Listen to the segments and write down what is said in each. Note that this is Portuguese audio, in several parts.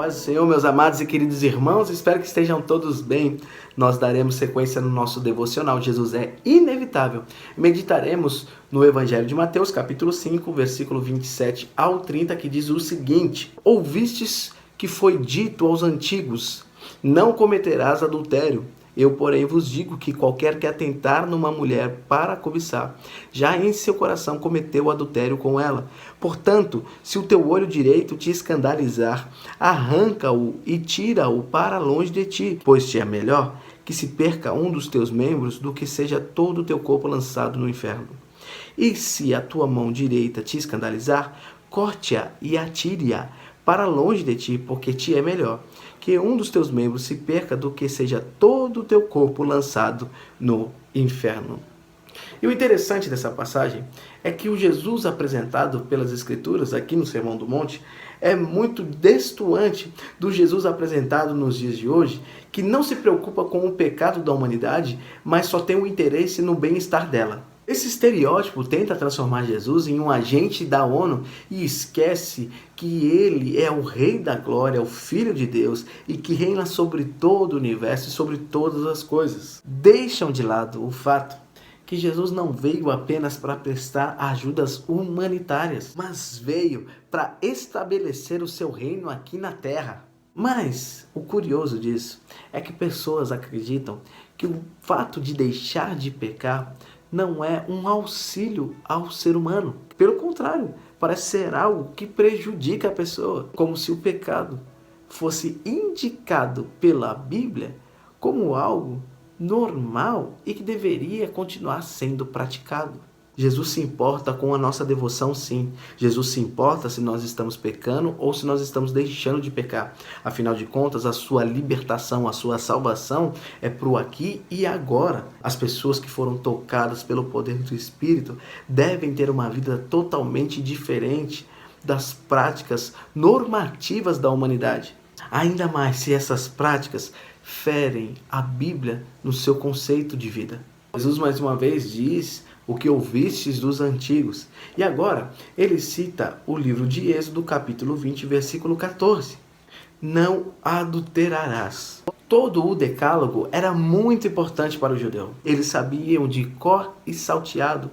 Paz do Senhor, meus amados e queridos irmãos, espero que estejam todos bem. Nós daremos sequência no nosso devocional Jesus é Inevitável. Meditaremos no Evangelho de Mateus, capítulo 5, versículo 27 ao 30, que diz o seguinte: Ouvistes que foi dito aos antigos, não cometerás adultério. Eu, porém, vos digo que qualquer que atentar numa mulher para cobiçar, já em seu coração cometeu adultério com ela. Portanto, se o teu olho direito te escandalizar, arranca-o e tira-o para longe de ti, pois te é melhor que se perca um dos teus membros do que seja todo o teu corpo lançado no inferno. E se a tua mão direita te escandalizar, corte-a e atire-a para longe de ti, porque te é melhor que um dos teus membros se perca do que seja todo o teu corpo lançado no inferno. E o interessante dessa passagem é que o Jesus apresentado pelas Escrituras aqui no Sermão do Monte é muito destoante do Jesus apresentado nos dias de hoje, que não se preocupa com o pecado da humanidade, mas só tem o interesse no bem-estar dela. Esse estereótipo tenta transformar Jesus em um agente da ONU e esquece que ele é o Rei da Glória, o Filho de Deus e que reina sobre todo o universo e sobre todas as coisas. Deixam de lado o fato que Jesus não veio apenas para prestar ajudas humanitárias, mas veio para estabelecer o seu reino aqui na Terra. Mas o curioso disso é que pessoas acreditam que o fato de deixar de pecar não é um auxílio ao ser humano. Pelo contrário, parece ser algo que prejudica a pessoa, como se o pecado fosse indicado pela Bíblia como algo normal e que deveria continuar sendo praticado. Jesus se importa com a nossa devoção, sim. Jesus se importa se nós estamos pecando ou se nós estamos deixando de pecar. Afinal de contas, a sua libertação, a sua salvação é para o aqui e agora. As pessoas que foram tocadas pelo poder do Espírito devem ter uma vida totalmente diferente das práticas normativas da humanidade. Ainda mais se essas práticas ferem a Bíblia no seu conceito de vida. Jesus mais uma vez diz o que ouvistes dos antigos. E agora ele cita o livro de Êxodo, capítulo 20, versículo 14. Não adulterarás. Todo o decálogo era muito importante para o judeu. Eles sabiam de cor e salteado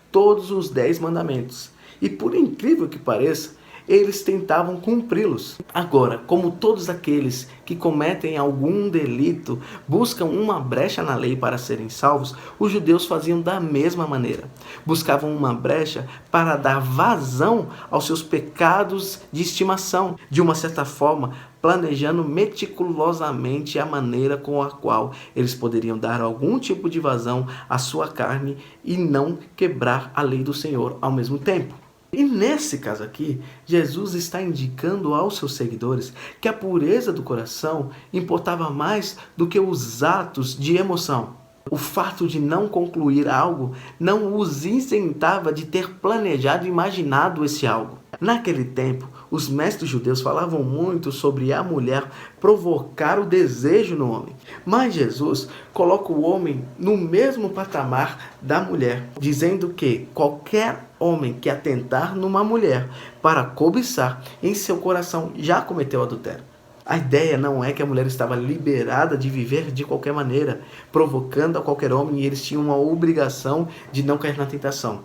todos os 10 mandamentos. E por incrível que pareça, eles tentavam cumpri-los. Agora, como todos aqueles que cometem algum delito buscam uma brecha na lei para serem salvos, os judeus faziam da mesma maneira. Buscavam uma brecha para dar vazão aos seus pecados de estimação, de uma certa forma, planejando meticulosamente a maneira com a qual eles poderiam dar algum tipo de vazão à sua carne e não quebrar a lei do Senhor ao mesmo tempo. E nesse caso aqui, Jesus está indicando aos seus seguidores que a pureza do coração importava mais do que os atos de emoção. O fato de não concluir algo não os isentava de ter planejado e imaginado esse algo. Naquele tempo, os mestres judeus falavam muito sobre a mulher provocar o desejo no homem. Mas Jesus coloca o homem no mesmo patamar da mulher, dizendo que qualquer homem que atentar numa mulher para cobiçar em seu coração já cometeu adultério. A ideia não é que a mulher estava liberada de viver de qualquer maneira, provocando a qualquer homem, e eles tinham uma obrigação de não cair na tentação.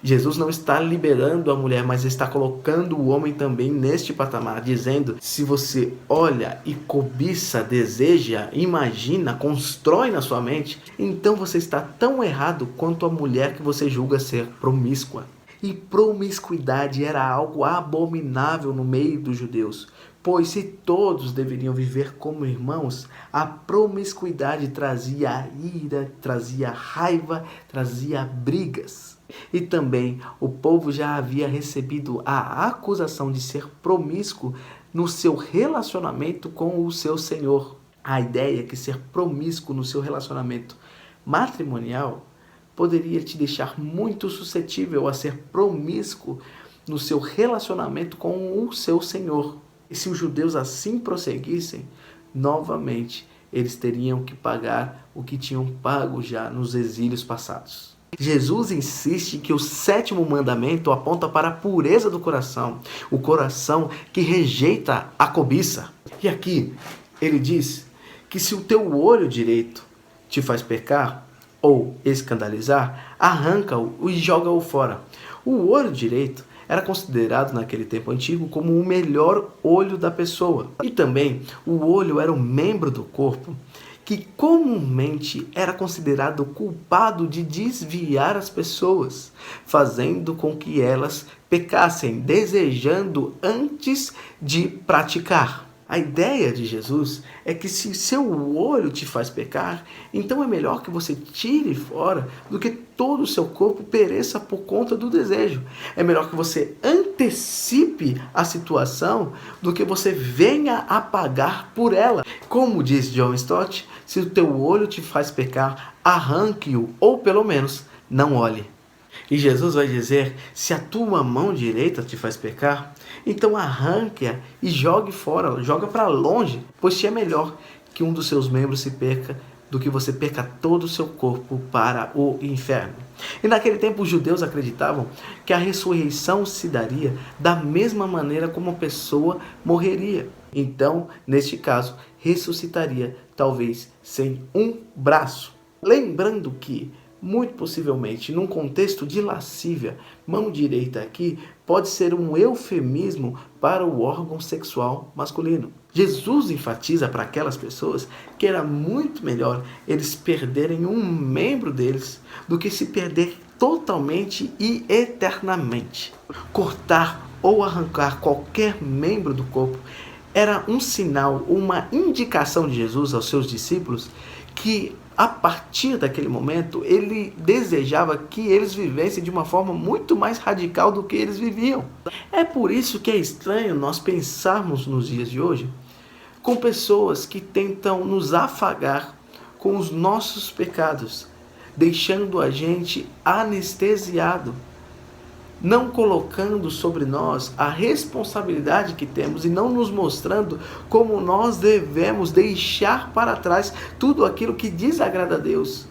Jesus não está liberando a mulher, mas está colocando o homem também neste patamar, dizendo: se você olha e cobiça, deseja, imagina, constrói na sua mente, então você está tão errado quanto a mulher que você julga ser promíscua. E promiscuidade era algo abominável no meio dos judeus, pois se todos deveriam viver como irmãos, a promiscuidade trazia ira, trazia raiva, trazia brigas. E também o povo já havia recebido a acusação de ser promíscuo no seu relacionamento com o seu Senhor. A ideia é que ser promíscuo no seu relacionamento matrimonial poderia te deixar muito suscetível a ser promíscuo no seu relacionamento com o seu Senhor. E se os judeus assim prosseguissem, novamente eles teriam que pagar o que tinham pago já nos exílios passados. Jesus insiste que o sétimo mandamento aponta para a pureza do coração, o coração que rejeita a cobiça. E aqui ele diz que se o teu olho direito te faz pecar ou escandalizar, arranca-o e joga-o fora. O olho direito era considerado naquele tempo antigo como o melhor olho da pessoa. E também o olho era um membro do corpo que comumente era considerado culpado de desviar as pessoas, fazendo com que elas pecassem, desejando antes de praticar. A ideia de Jesus é que se seu olho te faz pecar, então é melhor que você tire fora do que todo o seu corpo pereça por conta do desejo. É melhor que você antecipe a situação do que você venha a pagar por ela. Como diz John Stott, se o teu olho te faz pecar, arranque-o, ou pelo menos não olhe. E Jesus vai dizer, se a tua mão direita te faz pecar, então arranque-a e jogue fora, joga para longe, pois te é melhor que um dos seus membros se perca do que você perca todo o seu corpo para o inferno. E naquele tempo os judeus acreditavam que a ressurreição se daria da mesma maneira como a pessoa morreria. Então, neste caso, ressuscitaria talvez sem um braço. Lembrando que muito possivelmente, num contexto de lascívia, mão direita aqui pode ser um eufemismo para o órgão sexual masculino. Jesus enfatiza para aquelas pessoas que era muito melhor eles perderem um membro deles do que se perder totalmente e eternamente. Cortar ou arrancar qualquer membro do corpo era um sinal, uma indicação de Jesus aos seus discípulos que a partir daquele momento, ele desejava que eles vivessem de uma forma muito mais radical do que eles viviam. É por isso que é estranho nós pensarmos nos dias de hoje com pessoas que tentam nos afagar com os nossos pecados, deixando a gente anestesiado, não colocando sobre nós a responsabilidade que temos e não nos mostrando como nós devemos deixar para trás tudo aquilo que desagrada a Deus.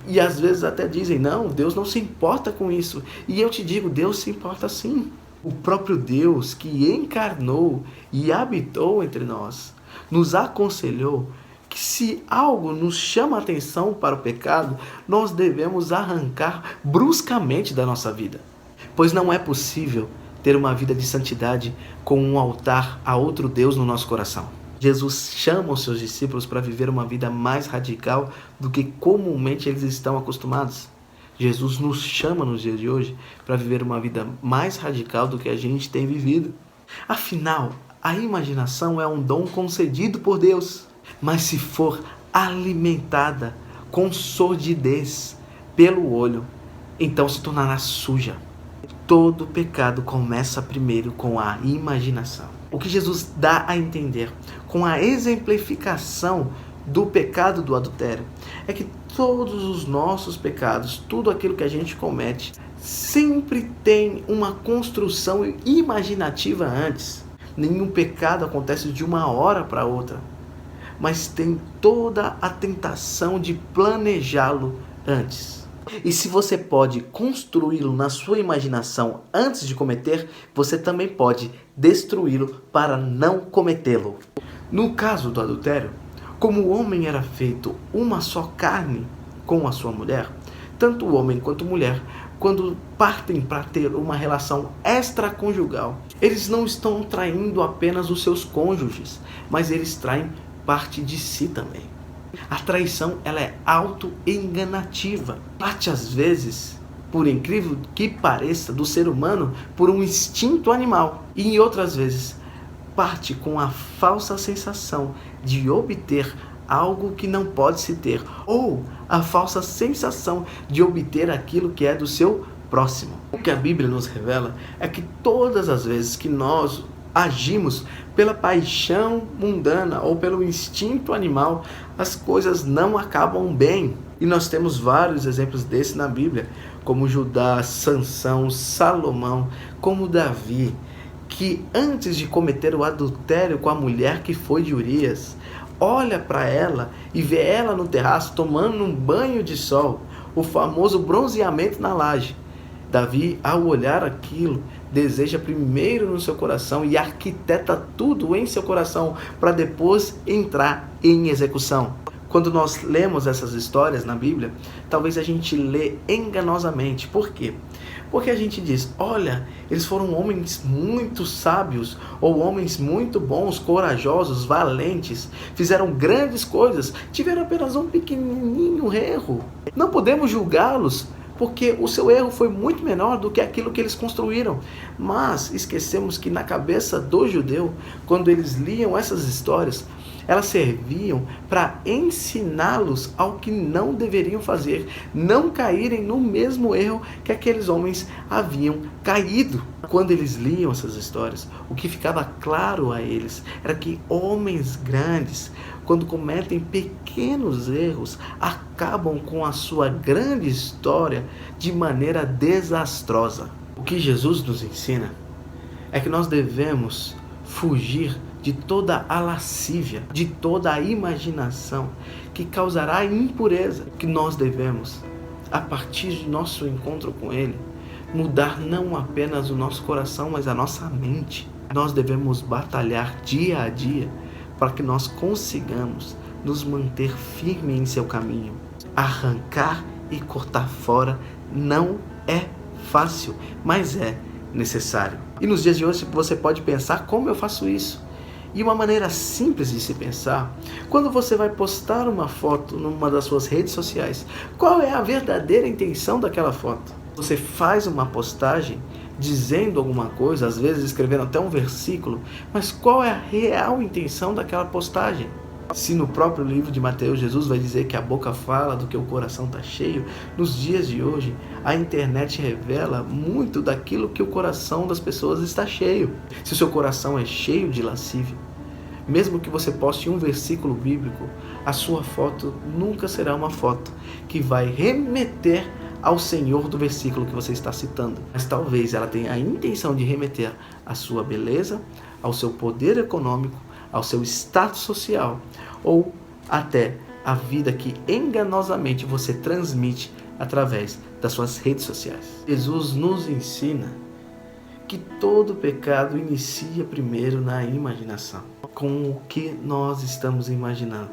E às vezes até dizem, não, Deus não se importa com isso. E eu te digo, Deus se importa sim. O próprio Deus que encarnou e habitou entre nós, nos aconselhou que se algo nos chama a atenção para o pecado, nós devemos arrancar bruscamente da nossa vida. Pois não é possível ter uma vida de santidade com um altar a outro Deus no nosso coração. Jesus chama os seus discípulos para viver uma vida mais radical do que comumente eles estão acostumados. Jesus nos chama nos dias de hoje para viver uma vida mais radical do que a gente tem vivido. Afinal, a imaginação é um dom concedido por Deus, mas se for alimentada com sordidez pelo olho, então se tornará suja. Todo pecado começa primeiro com a imaginação. O que Jesus dá a entender com a exemplificação do pecado do adultério é que todos os nossos pecados, tudo aquilo que a gente comete, sempre tem uma construção imaginativa antes. Nenhum pecado acontece de uma hora para outra, mas tem toda a tentação de planejá-lo antes. E se você pode construí-lo na sua imaginação antes de cometer, você também pode destruí-lo para não cometê-lo. No caso do adultério, como o homem era feito uma só carne com a sua mulher, tanto o homem quanto a mulher, quando partem para ter uma relação extraconjugal, eles não estão traindo apenas os seus cônjuges, mas eles traem parte de si também. A traição, ela é auto-enganativa. Parte às vezes, por incrível que pareça, do ser humano por um instinto animal. E em outras vezes, parte com a falsa sensação de obter algo que não pode se ter. Ou a falsa sensação de obter aquilo que é do seu próximo. O que a Bíblia nos revela é que todas as vezes que nós agimos pela paixão mundana ou pelo instinto animal, as coisas não acabam bem. E nós temos vários exemplos desse na Bíblia, como Judá, Sansão, Salomão, como Davi, que antes de cometer o adultério com a mulher que foi de Urias, olha para ela e vê ela no terraço tomando um banho de sol, o famoso bronzeamento na laje. Davi, ao olhar aquilo, deseja primeiro no seu coração e arquiteta tudo em seu coração para depois entrar em execução. Quando nós lemos essas histórias na Bíblia, talvez a gente lê enganosamente. Por quê? Porque a gente diz, olha, eles foram homens muito sábios, ou homens muito bons, corajosos, valentes, fizeram grandes coisas, tiveram apenas um pequenininho erro. Não podemos julgá-los, porque o seu erro foi muito menor do que aquilo que eles construíram. Mas esquecemos que na cabeça do judeu, quando eles liam essas histórias, elas serviam para ensiná-los ao que não deveriam fazer, não caírem no mesmo erro que aqueles homens haviam caído. Quando eles liam essas histórias, o que ficava claro a eles era que homens grandes, quando cometem pequenos erros, acabam com a sua grande história de maneira desastrosa. O que Jesus nos ensina é que nós devemos fugir de toda a lascívia, de toda a imaginação que causará impureza, que nós devemos, a partir de nosso encontro com Ele, mudar não apenas o nosso coração, mas a nossa mente. Nós devemos batalhar dia a dia para que nós consigamos nos manter firmes em seu caminho. Arrancar e cortar fora não é fácil, mas é necessário. E nos dias de hoje você pode pensar, como eu faço isso? E uma maneira simples de se pensar, quando você vai postar uma foto numa das suas redes sociais, qual é a verdadeira intenção daquela foto? Você faz uma postagem dizendo alguma coisa, às vezes escrevendo até um versículo, mas qual é a real intenção daquela postagem? Se no próprio livro de Mateus, Jesus vai dizer que a boca fala do que o coração está cheio, nos dias de hoje, a internet revela muito daquilo que o coração das pessoas está cheio. Se o seu coração é cheio de lascívia, mesmo que você poste um versículo bíblico, a sua foto nunca será uma foto que vai remeter ao Senhor do versículo que você está citando. Mas talvez ela tenha a intenção de remeter à sua beleza, ao seu poder econômico, ao seu status social, ou até a vida que enganosamente você transmite através das suas redes sociais. Jesus nos ensina que todo pecado inicia primeiro na imaginação, com o que nós estamos imaginando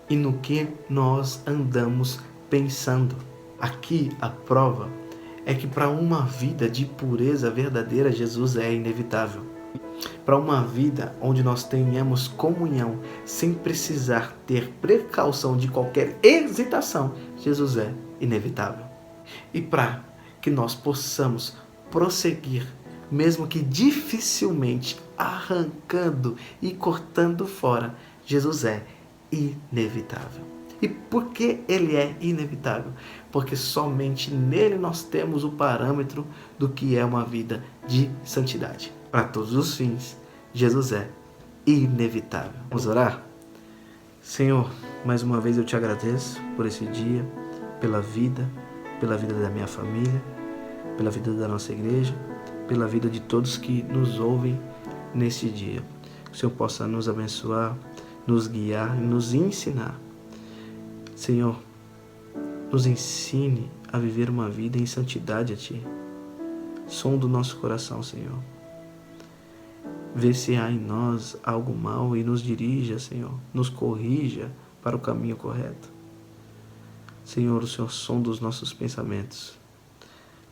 e no que nós andamos pensando. Aqui a prova é que para uma vida de pureza verdadeira, Jesus é inevitável. Para uma vida onde nós tenhamos comunhão sem precisar ter precaução de qualquer hesitação, Jesus é inevitável. E para que nós possamos prosseguir, mesmo que dificilmente, arrancando e cortando fora, Jesus é inevitável. E por que ele é inevitável? Porque somente nele nós temos o parâmetro do que é uma vida de santidade. Para todos os fins, Jesus é inevitável. Vamos orar? Senhor, mais uma vez eu te agradeço por esse dia, pela vida da minha família, pela vida da nossa igreja, pela vida de todos que nos ouvem nesse dia. Que o Senhor possa nos abençoar, nos guiar e nos ensinar. Senhor, nos ensine a viver uma vida em santidade a Ti. Sonda o nosso coração, Senhor. Vê se há em nós algo mal e nos dirija, Senhor. Nos corrija para o caminho correto. Senhor, o Senhor sonda os nossos pensamentos.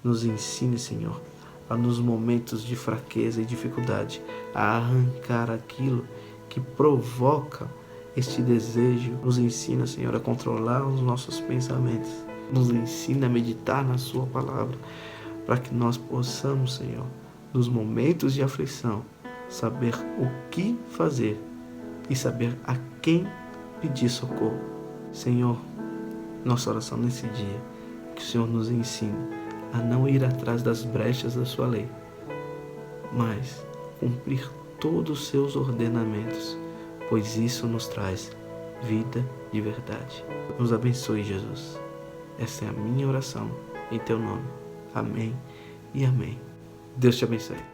Nos ensine, Senhor, a nos momentos de fraqueza e dificuldade, a arrancar aquilo que provoca este desejo. Nos ensina, Senhor, a controlar os nossos pensamentos. Nos ensina a meditar na Sua palavra, para que nós possamos, Senhor, nos momentos de aflição, saber o que fazer e saber a quem pedir socorro. Senhor, nossa oração nesse dia, que o Senhor nos ensine a não ir atrás das brechas da Sua lei, mas cumprir todos os Seus ordenamentos, pois isso nos traz vida de verdade. Nos abençoe, Jesus. Essa é a minha oração em Teu nome. Amém e amém. Deus te abençoe.